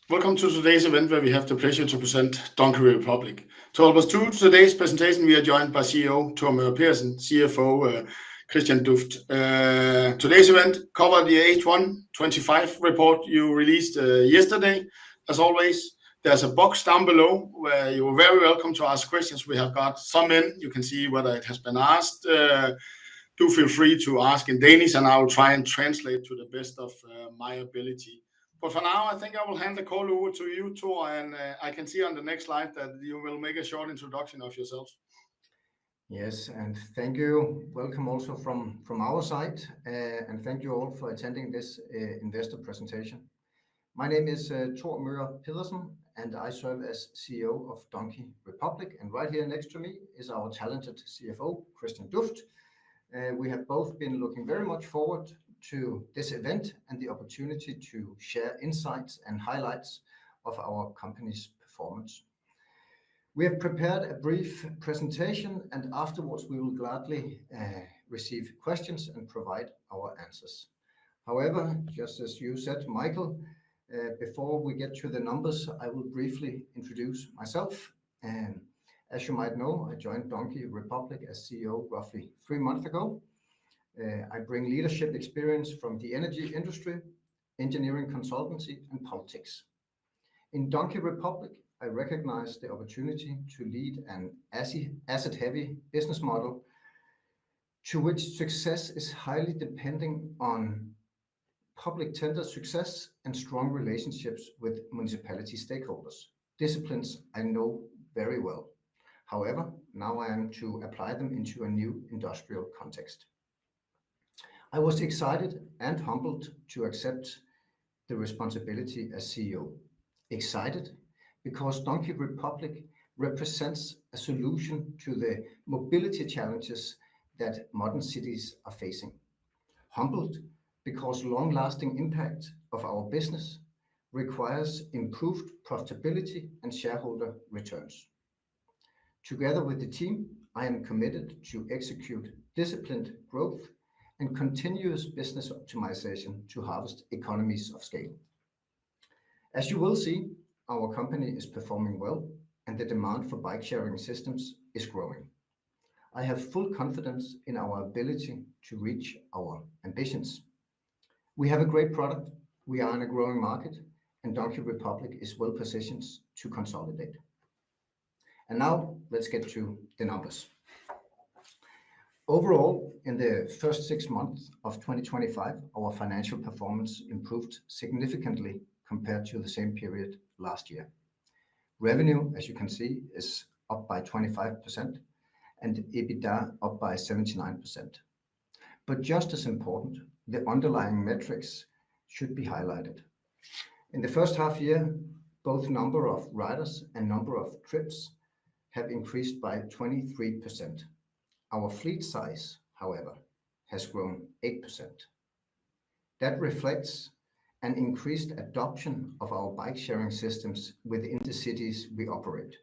Welcome to today's event where we have the pleasure to present Donkey Republic. To help us through today's presentation, we are joined by CEO Thor Pedersen, CFO Christian Dufft. Today's event covered the H1 25 report you released yesterday. As always, there's a box down below where you're very welcome to ask questions. We have got some in. You can see whether it has been asked. Do feel free to ask in Danish, and I will try and translate to the best of my ability. But for now, I think I will hand the call over to you, Thor, and I can see on the next slide that you will make a short introduction of yourself. Yes, and thank you. Welcome also from our side, and thank you all for attending this investor presentation. My name is Thor Möger Pedersen, and I serve as CEO of Donkey Republic. And right here next to me is our talented CFO, Christian Dufft. We have both been looking very much forward to this event and the opportunity to share insights and highlights of our company's performance. We have prepared a brief presentation, and afterwards we will gladly receive questions and provide our answers. However, just as you said, Michael, before we get to the numbers, I will briefly introduce myself. As you might know, I joined Donkey Republic as CEO roughly 3 months ago. I bring leadership experience from the energy industry, engineering consultancy, and politics. In Donkey Republic, I recognize the opportunity to lead an asset-heavy business model to which success is highly depending on public tender success and strong relationships with municipality stakeholders, disciplines I know very well. However, now I am to apply them into a new industrial context. I was excited and humbled to accept the responsibility as CEO. Excited because Donkey Republic represents a solution to the mobility challenges that modern cities are facing. Humbled because long-lasting impact of our business requires improved profitability and shareholder returns. Together with the team, I am committed to execute disciplined growth and continuous business optimization to harvest economies of scale. As you will see, our company is performing well and the demand for bike sharing systems is growing. I have full confidence in our ability to reach our ambitions. We have a great product, we are in a growing market, and Donkey Republic is well positioned to consolidate. And now let's get to the numbers. Overall, in the first 6 months of 2025, our financial performance improved significantly compared to the same period last year. Revenue, as you can see, is up by 25% and EBITDA up by 79%. But just as important, the underlying metrics should be highlighted. In the first half year, both number of riders and number of trips have increased by 23%. Our fleet size, however, has grown 8%. That reflects an increased adoption of our bike sharing systems within the cities we operate,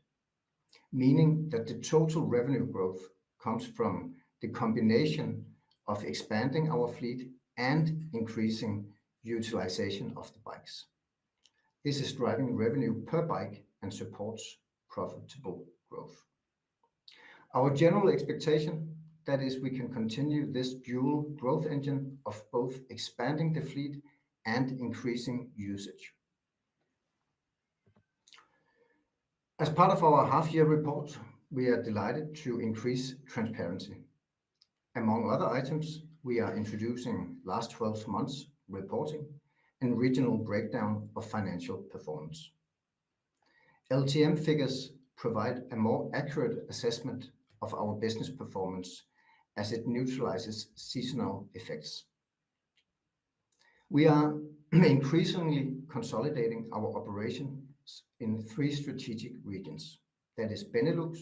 meaning that the total revenue growth comes from the combination of expanding our fleet and increasing utilization of the bikes. This is driving revenue per bike and supports profitable growth. Our general expectation, that is, we can continue this dual growth engine of both expanding the fleet and increasing usage. As part of our half-year report, we are delighted to increase transparency. Among other items, we are introducing last 12 months reporting and regional breakdown of financial performance. LTM figures provide a more accurate assessment of our business performance as it neutralizes seasonal effects. We are increasingly consolidating our operations in 3 strategic regions, that is Benelux,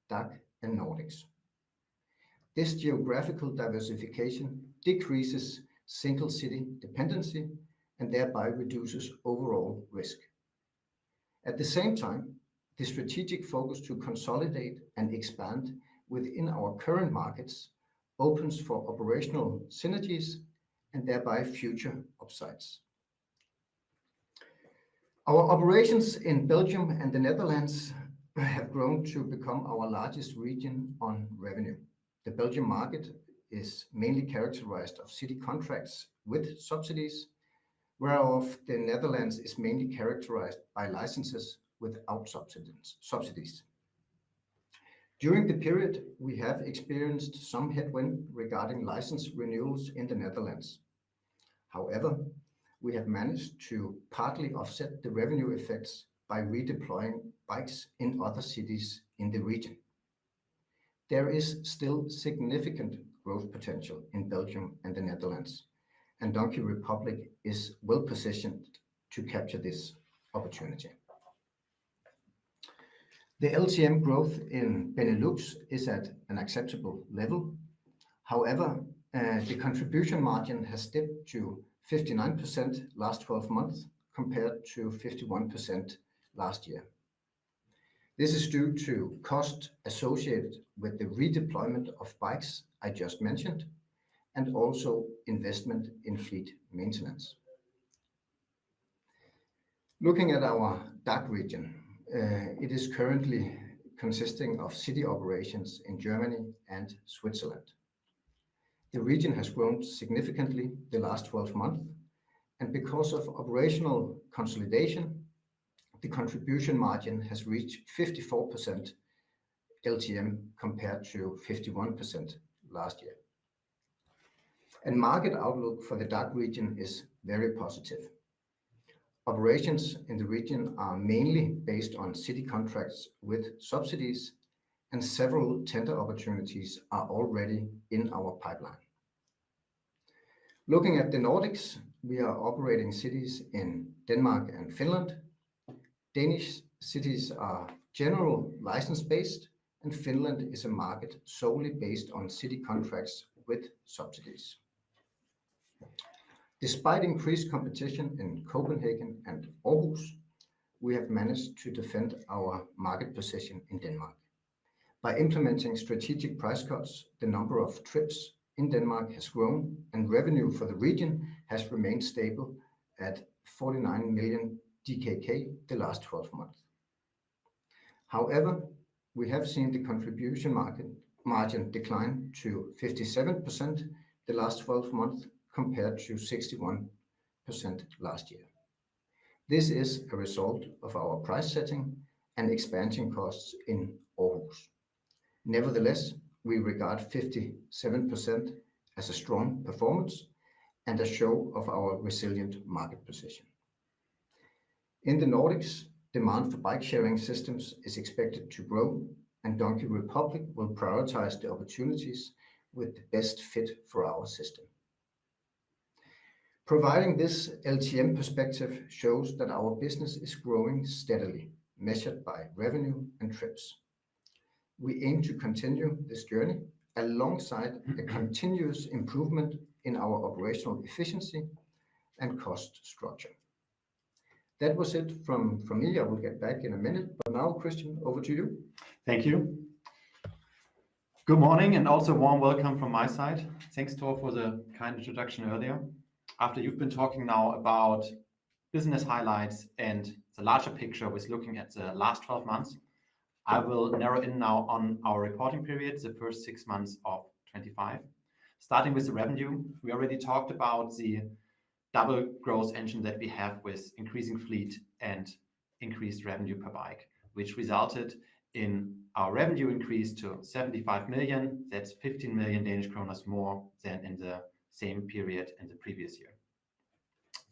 DACH, and Nordics. This geographical diversification decreases single city dependency and thereby reduces overall risk. At the same time, the strategic focus to consolidate and expand within our current markets opens for operational synergies and thereby future upsides. Our operations in Belgium and the Netherlands have grown to become our largest region on revenue. The Belgian market is mainly characterized of city contracts with subsidies, whereof the Netherlands is mainly characterized by licenses without subsidies. During the period, we have experienced some headwind regarding license renewals in the Netherlands. However, we have managed to partly offset the revenue effects by redeploying bikes in other cities in the region. There is still significant growth potential in Belgium and the Netherlands, and Donkey Republic is well positioned to capture this opportunity. The LTM growth in Benelux is at an acceptable level. However, the contribution margin has dipped to 59% last 12 months compared to 51% last year. This is due to cost associated with the redeployment of bikes I just mentioned, and also investment in fleet maintenance. Looking at our DACH region, it is currently consisting of city operations in Germany and Switzerland. The region has grown significantly the last 12 months, and because of operational consolidation, the contribution margin has reached 54% LTM compared to 51% last year. And market outlook for the DACH region is very positive. Operations in the region are mainly based on city contracts with subsidies, and several tender opportunities are already in our pipeline. Looking at the Nordics, we are operating cities in Denmark and Finland. Danish cities are general license-based, and Finland is a market solely based on city contracts with subsidies. Despite increased competition in Copenhagen and Aarhus, we have managed to defend our market position in Denmark. By implementing strategic price cuts, the number of trips in Denmark has grown, and revenue for the region has remained stable at 49 million DKK the last 12 months. However, we have seen the contribution margin decline to 57% the last 12 months compared to 61% last year. This is a result of our price setting and expansion costs in Aarhus. Nevertheless, we regard 57% as a strong performance and a show of our resilient market position. In the Nordics, demand for bike sharing systems is expected to grow, and Donkey Republic will prioritize the opportunities with the best fit for our system. Providing this LTM perspective shows that our business is growing steadily, measured by revenue and trips. We aim to continue this journey alongside a continuous improvement in our operational efficiency and cost structure. That was it from me. I will get back in a minute, but now, Christian, over to you. Thank you. Good morning, and also warm welcome from my side. Thanks, Thor, for the kind introduction earlier. After you've been talking now about business highlights and the larger picture with looking at the last 12 months, I will narrow in now on our reporting period, the first 6 months of 25. Starting with the revenue, we already talked about the double growth engine that we have with increasing fleet and increased revenue per bike, which resulted in our revenue increase to 75 million. That's 15 million Danish kroner more than in the same period in the previous year.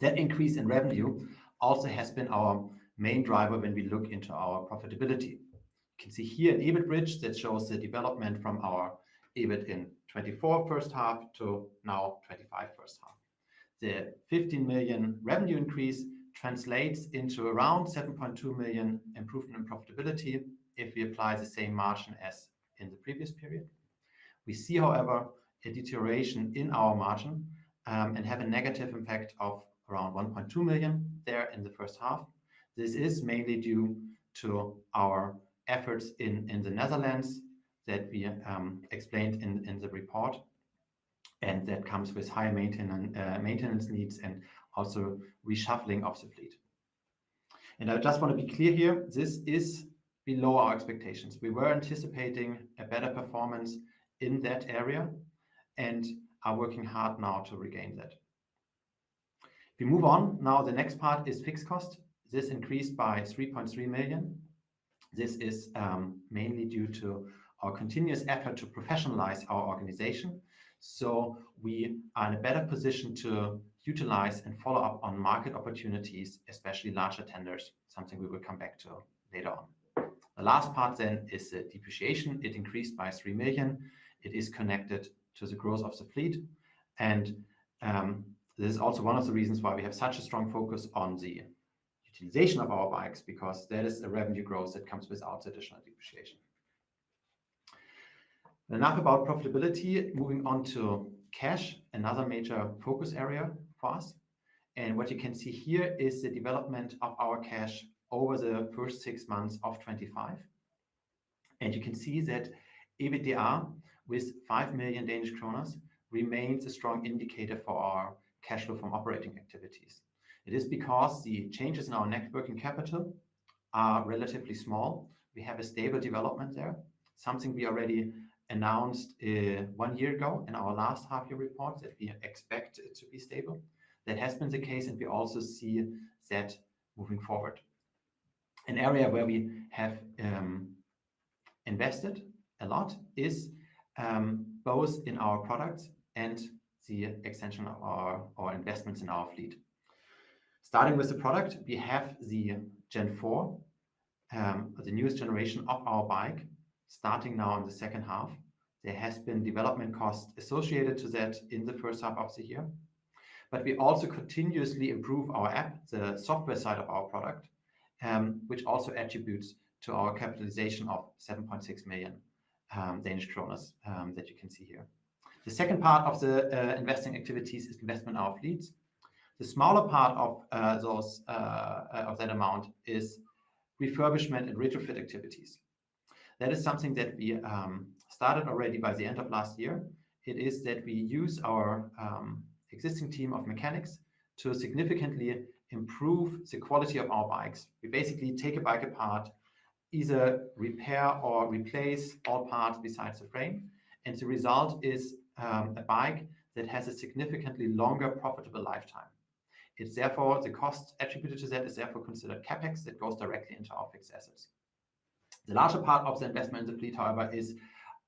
That increase in revenue also has been our main driver when we look into our profitability. You can see here an EBIT bridge that shows the development from our EBIT in 24 first half to now 25 first half. The 15 million revenue increase translates into around 7.2 million improvement in profitability if we apply the same margin as in the previous period. We see, however, a deterioration in our margin and have a negative impact of around 1.2 million there in the first half. This is mainly due to our efforts in the Netherlands that we explained in the report, and that comes with high maintenance needs and also reshuffling of the fleet. And I just want to be clear here, this is below our expectations. We were anticipating a better performance in that area and are working hard now to regain that. If we move on, now the next part is fixed cost. This increased by 3.3 million. This is mainly due to our continuous effort to professionalize our organization. So we are in a better position to utilize and follow up on market opportunities, especially larger tenders, something we will come back to later on. The last part then is the depreciation. It increased by 3 million. It is connected to the growth of the fleet. And this is also one of the reasons why we have such a strong focus on the utilization of our bikes, because that is a revenue growth that comes without the additional depreciation. Enough about profitability. Moving on to cash, another major focus area for us. And what you can see here is the development of our cash over the first 6 months of 25. And you can see that EBITDA with 5 million Danish kroner remains a strong indicator for our cash flow from operating activities. It is because the changes in our net working capital are relatively small. We have a stable development there, something we already announced 1 year ago in our last half-year report that we expect it to be stable. That has been the case, and we also see that moving forward. An area where we have invested a lot is both in our products and the extension of our investments in our fleet. Starting with the product, we have the Gen 4, the newest generation of our bike, starting now in the second half. There has been development costs associated to that in the first half of the year. But we also continuously improve our app, the software side of our product, which also attributes to our capitalization of 7.6 million Danish kroner that you can see here. The second part of the investing activities is investment in our fleets. The smaller part of that amount is refurbishment and retrofit activities. That is something that we started already by the end of last year. It is that we use our existing team of mechanics to significantly improve the quality of our bikes. We basically take a bike apart, either repair or replace all parts besides the frame, and the result is a bike that has a significantly longer profitable lifetime. It's therefore, the cost attributed to that is therefore considered CapEx that goes directly into our fixed assets. The larger part of the investment in the fleet, however, is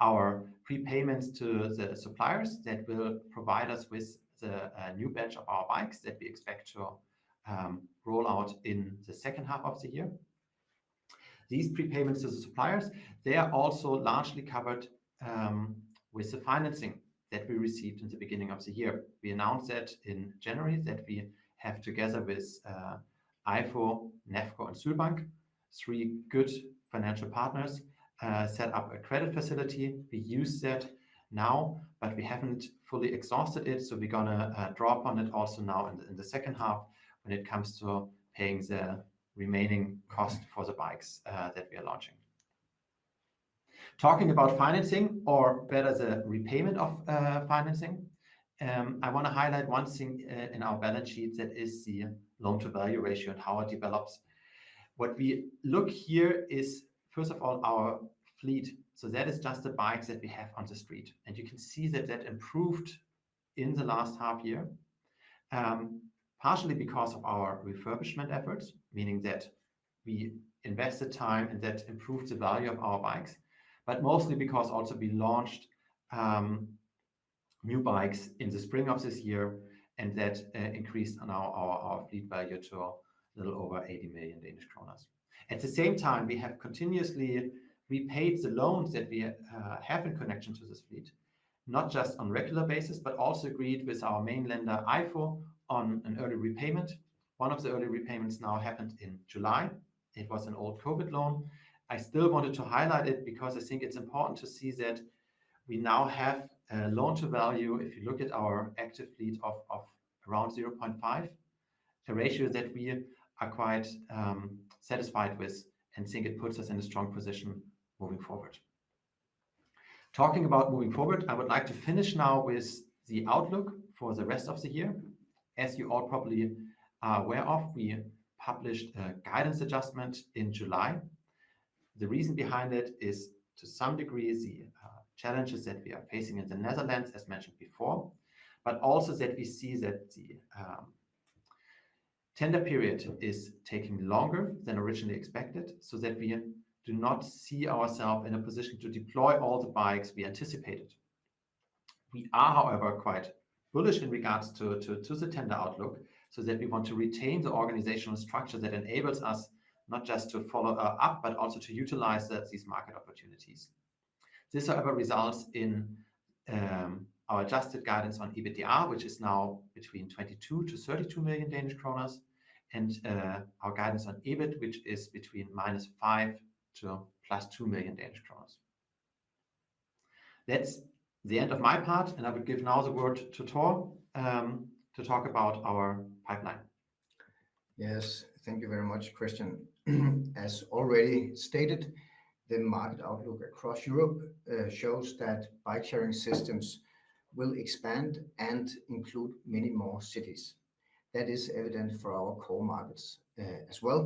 our prepayments to the suppliers that will provide us with the new batch of our bikes that we expect to roll out in the second half of the year. These prepayments to the suppliers, they are also largely covered with the financing that we received in the beginning of the year. We announced that in January that we have, together with IFO, NEFCO, and Sydbank, 3 good financial partners, set up a credit facility. We use that now, but we haven't fully exhausted it, so we're gonna draw upon it also now in the second half when it comes to paying the remaining cost for the bikes that we are launching. Talking about financing, or better, the repayment of financing, I want to highlight one thing in our balance sheet, that is the loan-to-value ratio and how it develops. What we look here is, first of all, our fleet. So that is just the bikes that we have on the street. And you can see that that improved in the last half year, partially because of our refurbishment efforts, meaning that we invested time and that improved the value of our bikes, but mostly because also we launched new bikes in the spring of this year, and that increased our fleet value to a little over 80 million Danish kroner. At the same time, we have continuously repaid the loans that we have in connection to this fleet, not just on regular basis, but also agreed with our main lender, IFO, on an early repayment. One of the early repayments now happened in July. It was an old COVID loan. I still wanted to highlight it because I think it's important to see that we now have a loan to value, if you look at our active fleet, of around 0.5, a ratio that we are quite satisfied with and think it puts us in a strong position moving forward. Talking about moving forward, I would like to finish now with the outlook for the rest of the year. As you all probably are aware of, we published a guidance adjustment in July. The reason behind it is to some degree the challenges that we are facing in the Netherlands, as mentioned before, but also that we see that the tender period is taking longer than originally expected, so that we do not see ourselves in a position to deploy all the bikes we anticipated. We are, however, quite bullish in regards to the tender outlook, so that we want to retain the organizational structure that enables us not just to follow up, but also to utilize these market opportunities. This, however, results in our adjusted guidance on EBITDA, which is now between 22 to 32 million Danish kroner, and our guidance on EBIT, which is between -5 to +2 million Danish kroner. That's the end of my part, and I would give now the word to Thor to talk about our pipeline. Yes, thank you very much, Christian. As already stated, the market outlook across Europe shows that bike-sharing systems will expand and include many more cities. That is evident for our core markets as well.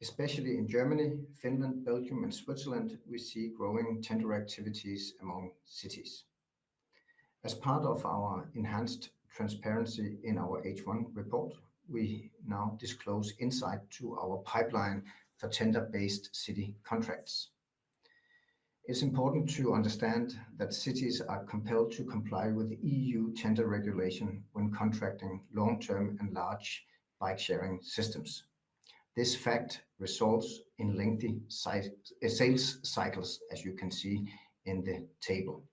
Especially in Germany, Finland, Belgium, and Switzerland, we see growing tender activities among cities. As part of our enhanced transparency in our H1 report, we now disclose insight to our pipeline for tender-based city contracts. It's important to understand that cities are compelled to comply with EU tender regulation when contracting long-term and large bike-sharing systems. This fact results in lengthy sales cycles, as you can see in the table.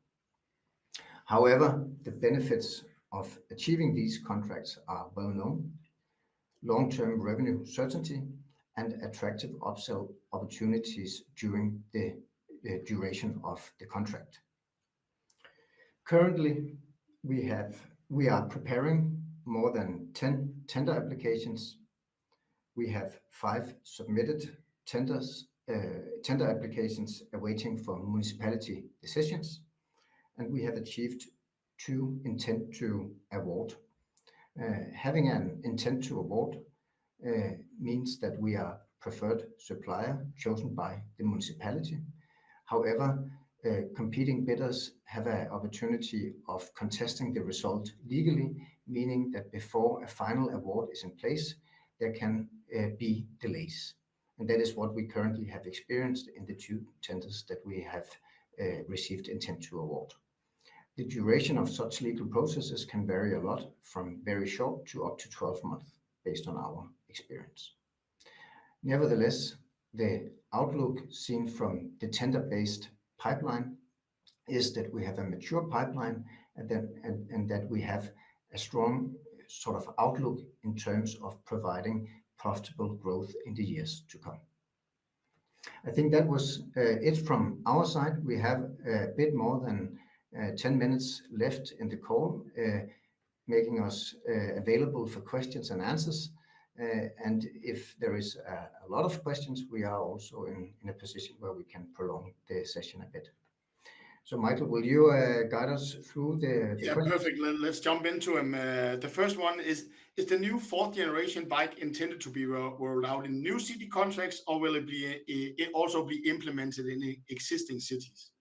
However, the benefits of achieving these contracts are well known: long-term revenue certainty and attractive upsell opportunities during the duration of the contract. Currently, we are preparing more than 10 tender applications. We have 5 submitted tender applications awaiting for municipality decisions, and we have achieved 2 intent to award. Having an intent to award means that we are preferred supplier chosen by the municipality. However, competing bidders have an opportunity of contesting the result legally, meaning that before a final award is in place, there can be delays. And that is what we currently have experienced in the 2 tenders that we have received intent to award. The duration of such legal processes can vary a lot, from very short to up to 12 months, based on our experience. Nevertheless, the outlook seen from the tender-based pipeline is that we have a mature pipeline and that we have a strong sort of outlook in terms of providing profitable growth in the years to come. I think that was it from our side. We have a bit more than 10 minutes left in the call, making us available for questions and answers. And if there is a lot of questions, we are also in a position where we can prolong the session a bit. So Michael, will you guide us through the Yeah, questions? perfect. Let's jump into them. The first one is the new 4th generation bike intended to be rolled out in new city contracts, or will it also be implemented in existing cities?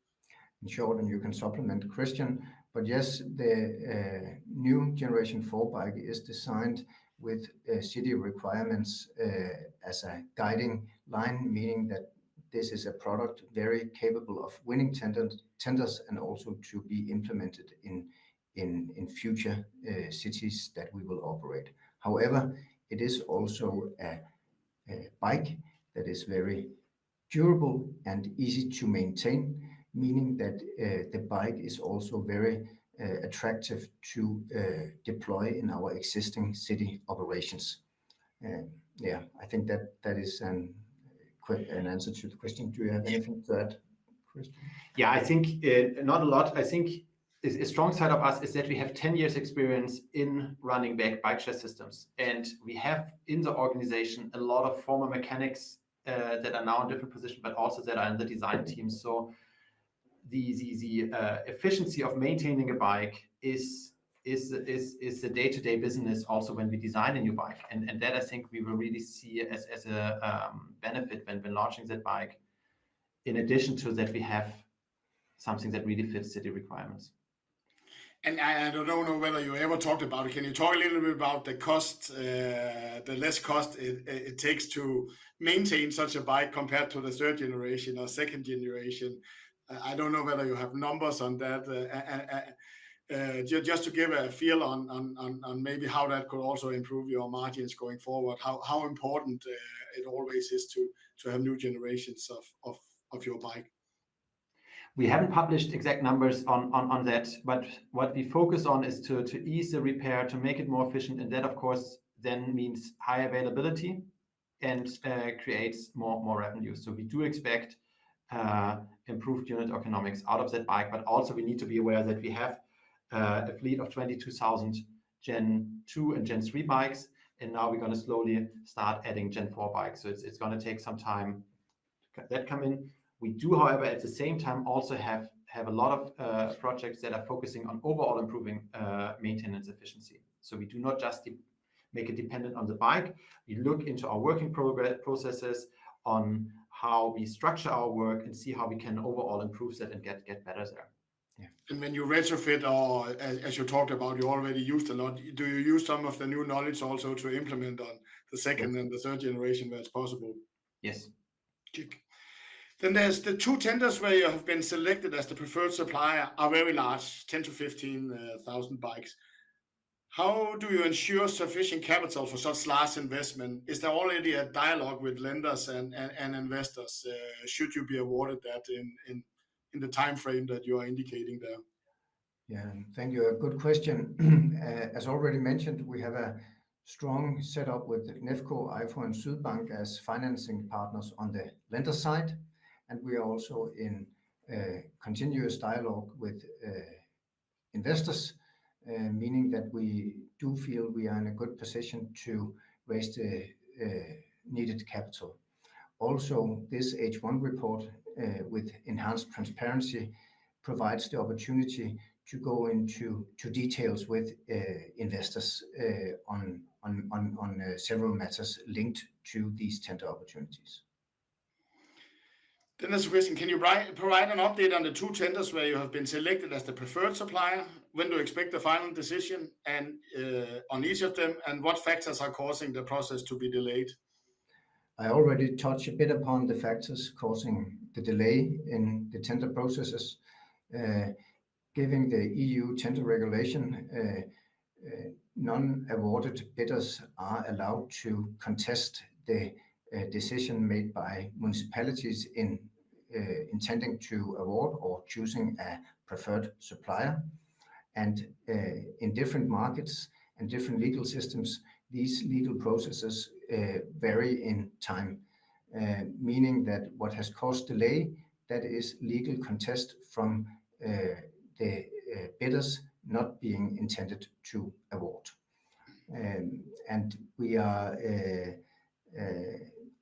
In short, and you can supplement Christian, but yes, the new generation 4 bike is designed with city requirements as a guiding line, meaning that this is a product very capable of winning tenders and also to be implemented in future cities that we will operate. However, it is also a bike that is very durable and easy to maintain, meaning that the bike is also very attractive to deploy in our existing city operations. Yeah, I think that is an answer to the question. Do you have anything to add, Christian? Yeah, I think not a lot. I think a strong side of us is that we have 10 years experience in running bike share systems, and we have in the organization a lot of former mechanics that are now in different positions, but also that are in the design team. So the efficiency of maintaining a bike is is the day-to-day business also when we design a new bike. And that I think we will really see as a benefit when launching that bike. In addition to that, we have something that really fits city requirements. And I don't know whether you ever talked about it. Can you talk a little bit about the cost, the less cost it takes to maintain such a bike compared to the third generation or second generation? I don't know whether you have numbers on that. Just to give a feel on maybe how that could also improve your margins going forward. How important it always is to have new generations of your bike. We haven't published exact numbers on that, but what we focus on is to ease the repair, to make it more efficient, and that of course then means high availability and creates more revenue. So we do expect improved unit economics out of that bike, but also we need to be aware that we have a fleet of 22,000 Gen 2 and Gen 3 bikes, and now we're going to slowly start adding Gen 4 bikes. So it's going to take some time that come in. We do, however, at the same time also have a lot of projects that are focusing on overall improving maintenance efficiency. So we do not just make it dependent on the bike. We look into our working processes on how we structure our work and see how we can overall improve that and get better there. Yeah. And when you retrofit, or as you talked about, you already used a lot. Do you use some of the new knowledge also to implement on the second and the third generation where it's possible? Yes. Check. Then there's the two tenders where you have been selected as the preferred supplier are very large, 10 to 15,000 bikes. How do you ensure sufficient capital for such large investment? Is there already a dialogue with lenders and investors? Should you be awarded that in the time frame that you are indicating there? Yeah, thank you. A good question. As already mentioned, we have a strong setup with Nefco, IFO, and Sydbank as financing partners on the lender side. And we are also in continuous dialogue with investors, meaning that we do feel we are in a good position to raise the needed capital. Also, this H1 report with enhanced transparency provides the opportunity to go into details with investors on several matters linked to these tender opportunities. Then there's a question, can you provide an update on the two tenders where you have been selected as the preferred supplier? When do you expect the final decision and on each of them, and what factors are causing the process to be delayed? I already touched a bit upon the factors causing the delay in the tender processes. Given the EU tender regulation, non-awarded bidders are allowed to contest the decision made by municipalities in intending to award or choosing a preferred supplier. And in different markets and different legal systems, these legal processes vary in time, meaning that what has caused delay, that is legal contest from the bidders not being intended to award. And we are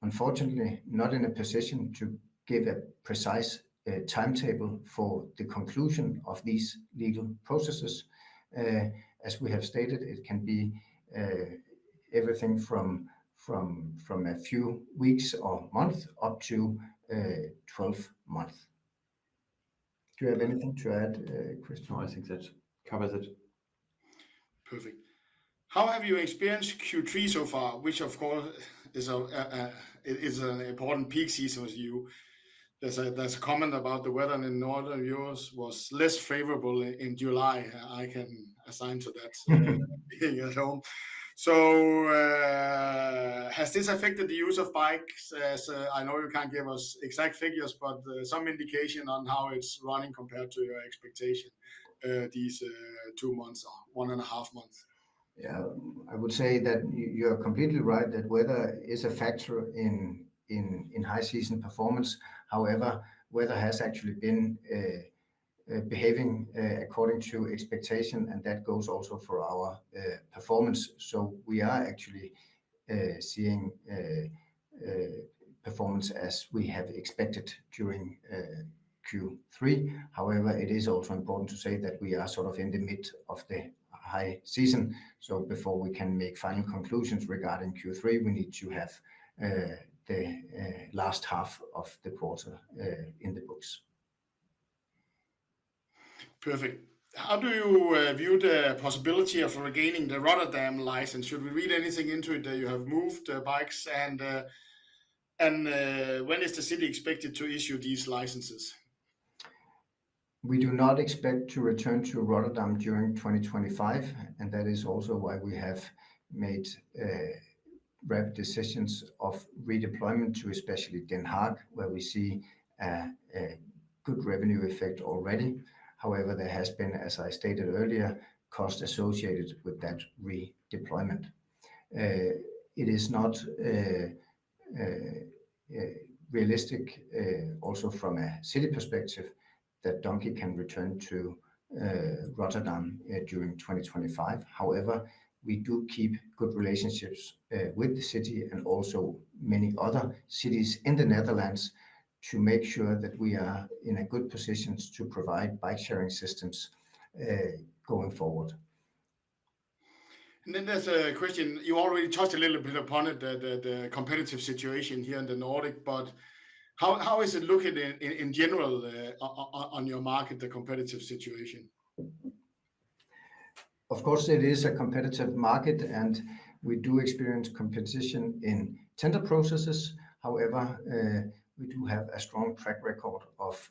unfortunately not in a position to give a precise timetable for the conclusion of these legal processes. As we have stated, it can be everything from a few weeks or months up to 12 months. Do you have anything to add, Christian? No, I think that covers it. Perfect. How have you experienced Q3 so far, which of course is an important peak season with you? There's a comment about the weather in northern Europe was less favorable in July. I can assign to that being at home. So has this affected the use of bikes? As I know you can't give us exact figures, but some indication on how it's running compared to your expectation these 2 months or 1.5 months. Yeah, I would say that you're completely right that weather is a factor in high season performance. However, weather has actually been behaving according to expectation, and that goes also for our performance. So we are actually seeing performance as we have expected during Q3. However, it is also important to say that we are sort of in the mid of the high season. So before we can make final conclusions regarding Q3, we need to have the last half of the quarter in the books. Perfect. How do you view the possibility of regaining the Rotterdam license? Should we read anything into it that you have moved bikes, and when is the city expected to issue these licenses? We do not expect to return to Rotterdam during 2025, and that is also why we have made rapid decisions of redeployment to especially Den Haag, where we see a good revenue effect already. However, there has been, as I stated earlier, cost associated with that redeployment. It is not realistic, also from a city perspective, that Donkey can return to Rotterdam during 2025. However, we do keep good relationships with the city and also many other cities in the Netherlands to make sure that we are in a good position to provide bike sharing systems going forward. And then there's a question, you already touched a little bit upon it, the competitive situation here in the Nordic, but how is it looking in general on your market, the competitive situation? Of course, it is a competitive market, and we do experience competition in tender processes. However, we do have a strong track record of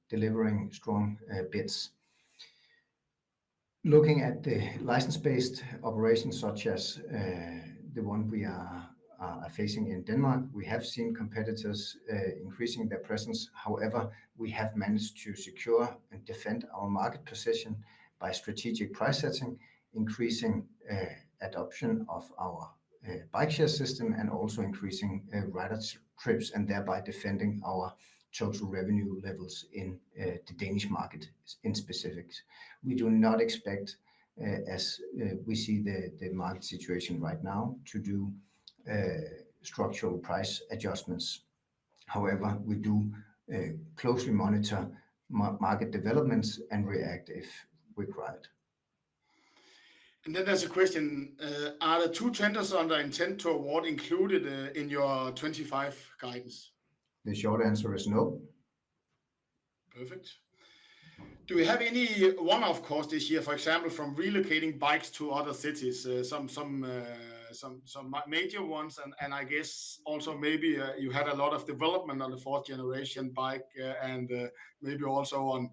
delivering strong bids. Looking at the license-based operations, such as the one we are facing in Denmark, we have seen competitors increasing their presence. However, we have managed to secure and defend our market position by strategic price setting, increasing adoption of our bike share system, and also increasing rider trips, and thereby defending our total revenue levels in the Danish market in specifics. We do not expect, as we see the market situation right now, to do structural price adjustments. However, we do closely monitor market developments and react if required. And then there's a question, are the 2 tenders under intent to award included in your 25 guidance? The short answer is no. Perfect. Do we have any one-off cost this year, for example, from relocating bikes to other cities, some major ones, and I guess also maybe you had a lot of development on the 4th generation bike, and maybe also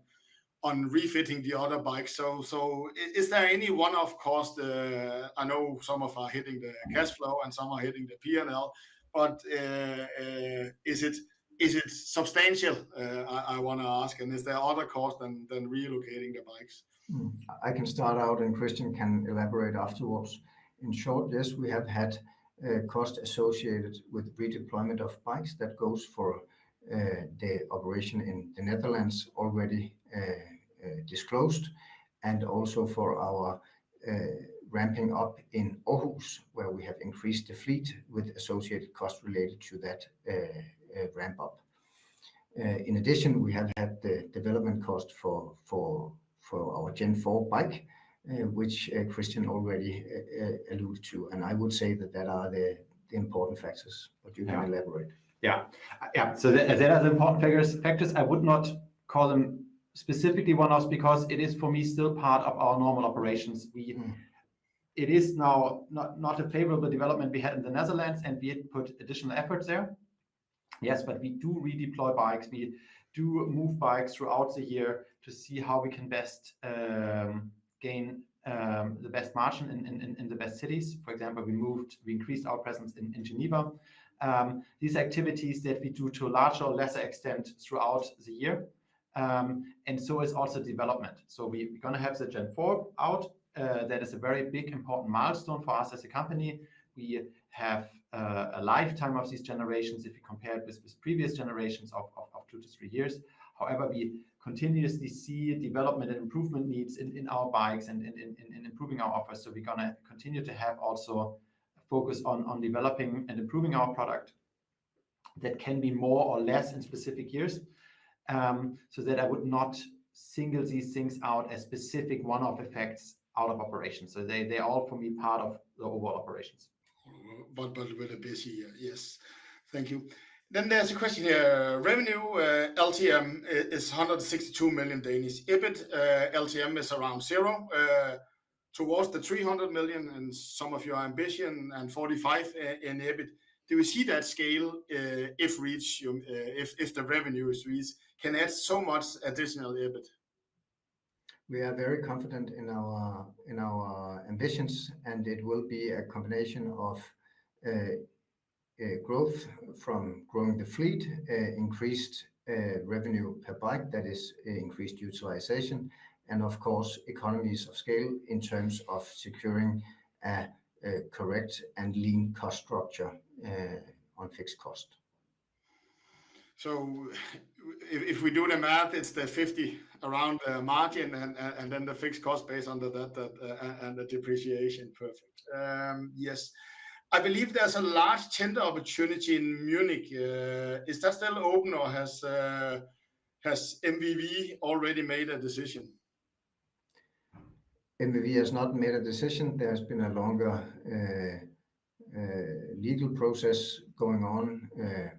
on refitting the other bikes. So is there any one-off cost? I know some are hitting the cash flow and some are hitting the P&L, but is it substantial? I want to ask, and is there other cost than relocating the bikes? I can start out, and Christian can elaborate afterwards. In short, yes, we have had cost associated with redeployment of bikes that goes for the operation in the Netherlands already disclosed, and also for our ramping up in Aarhus, where we have increased the fleet with associated costs related to that ramp up. In addition, we have had the development cost for our Gen 4 bike, which Christian already alluded to, and I would say that are the important factors, but you can elaborate. Yeah. So there are the important factors. I would not call them specifically one-offs because it is for me still part of our normal operations. It is now not a favorable development we had in the Netherlands, and we had put additional efforts there. Yes, but we do redeploy bikes. We do move bikes throughout the year to see how we can best gain the best margin in the best cities. For example, we increased our presence in Geneva. These activities that we do to a larger or lesser extent throughout the year. And so is also development. So we're going to have the Gen 4 out. That is a very big, important milestone for us as a company. We have a lifetime of these generations if we compare it with previous generations of 2 to 3 years. However, we continuously see development and improvement needs in our bikes and in improving our offers. So we're going to continue to have also a focus on developing and improving our product that can be more or less in specific years. So that I would not single these things out as specific one-off effects out of operations. So they're all, for me, part of the overall operations. But with a busy year, yes. Thank you. Then there's a question here. Revenue LTM is 162 million Danish. EBIT LTM is around 0 towards the 300 million and some of your ambition and 45 in EBIT. Do we see that scale if the revenue is reached can add so much additional EBIT? We are very confident in our ambitions, and it will be a combination of growth from growing the fleet, increased revenue per bike, that is increased utilization, and of course economies of scale in terms of securing a correct and lean cost structure on fixed cost. So if we do the math, it's the 50 around margin and then the fixed cost base under that and the depreciation. Perfect. Yes. I believe there's a large tender opportunity in Munich. Is that still open, or has MVV already made a decision? MVV has not made a decision. There has been a longer legal process going on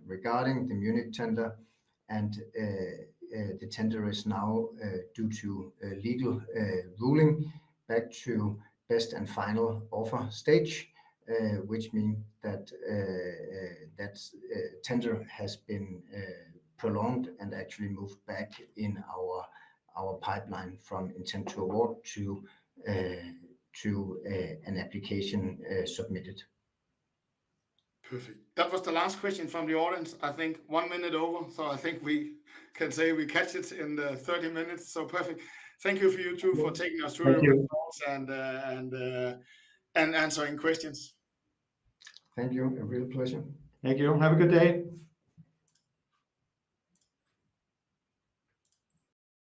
regarding the Munich tender, and the tender is now due to legal ruling back to best and final offer stage, which means that that tender has been prolonged and actually moved back in our pipeline from intent to award to an application submitted. Perfect. That was the last question from the audience. I think 1 minute over, so I think we can say we catch it in the 30 minutes. So perfect. Thank you for you two for taking us through your results and answering questions. Thank you. A real pleasure. Thank you. Have a good day.